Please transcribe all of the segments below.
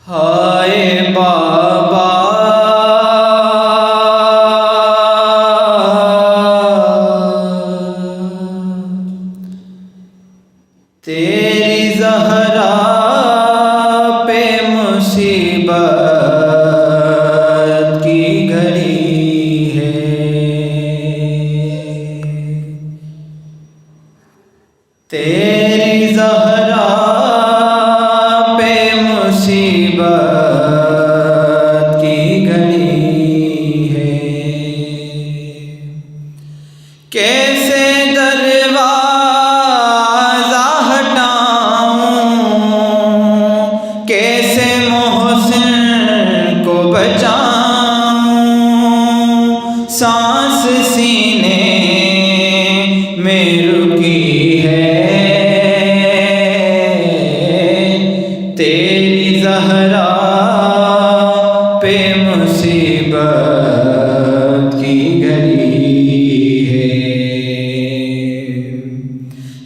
ہائے بابا تیری زہرا پہ مصیبت کی گھڑی ہے، تیری زہرا پہ مصیبت کی گھڑی ہے، کیسے دروازہ ہٹاؤں، کیسے محسن کو بچاؤں، سانس سینے میں رکی ہے، تیری زہرا پہ مصیبت کی گھڑی ہے،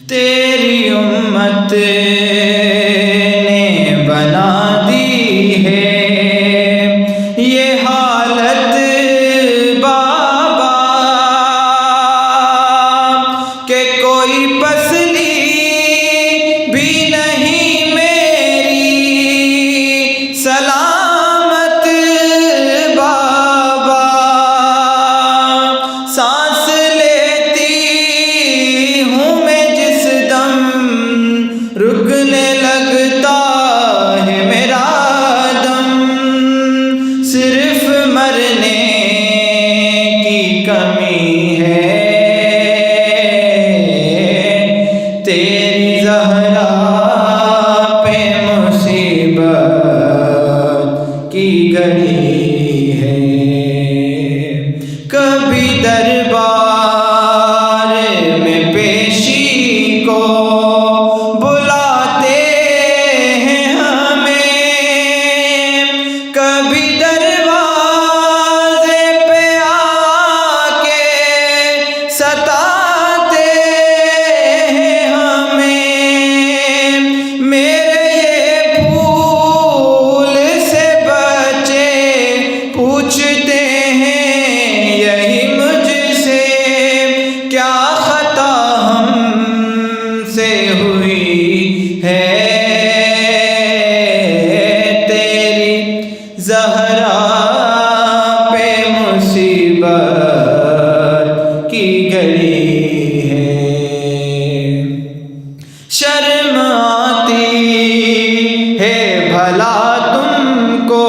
تیری امت نے بنا دی ہے یہ حالت بابا کہ کوئی پسلی بھی نہیں میری سلامت بابا، سانس لیتی ہوں میں جس دم رکنے لگتا ہے میرا دم، صرف مرنے کی کمی ہے، تیری زہرا پہ مصیبت کی گھڑی ہے، کبھی دربار میں پیشی کو بلاتے ہیں ہمیں، کبھی دروازے پہ آ کے ستاتے ہیں ہمیں، میرے یہ پھول سے بچے پوچھتے ہیں یہی مجھ سے کیا خطا ہم سے ہوئی ہے، تیری زہرا پہ مصیبت کی گھڑی ہے، شرم آتی ہے بھلا تم کو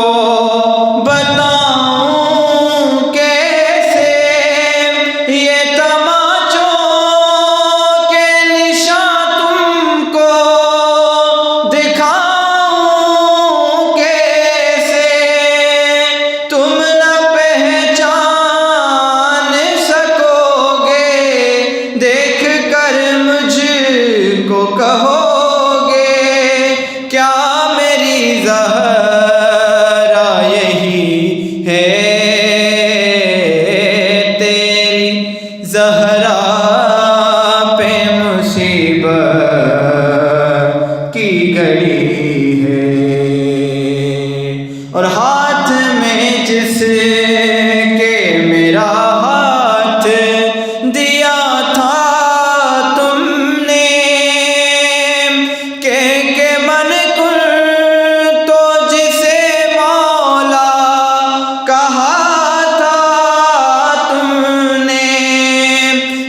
بتاؤں کیسے، یہ تماچوں کے نشان تم کو دکھاؤں کیسے، تم نہ پہچان سکو گے، دیکھ کر مجھ کو کہو گے کیا میری زہرا یہی ہے، تیری زہرا پہ مصیبت کی گھڑی ہے، اور ہاتھ میں جس کے میرا ہاتھ دیا تھا تم نے، کہ من کن تو جسے مولا کہا تھا تم نے،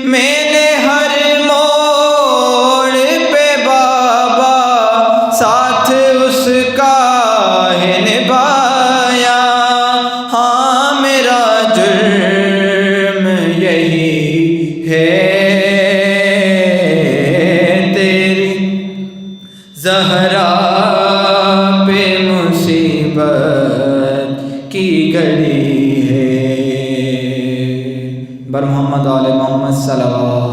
میں نے ہر موڑ پہ بابا ساتھ اس کا ہے نبھایا، ہاں میرا جرم یہی ہے، تیری زہرا پہ مصیبت کی گھڑی ہے، بر محمد آل محمد صلوات۔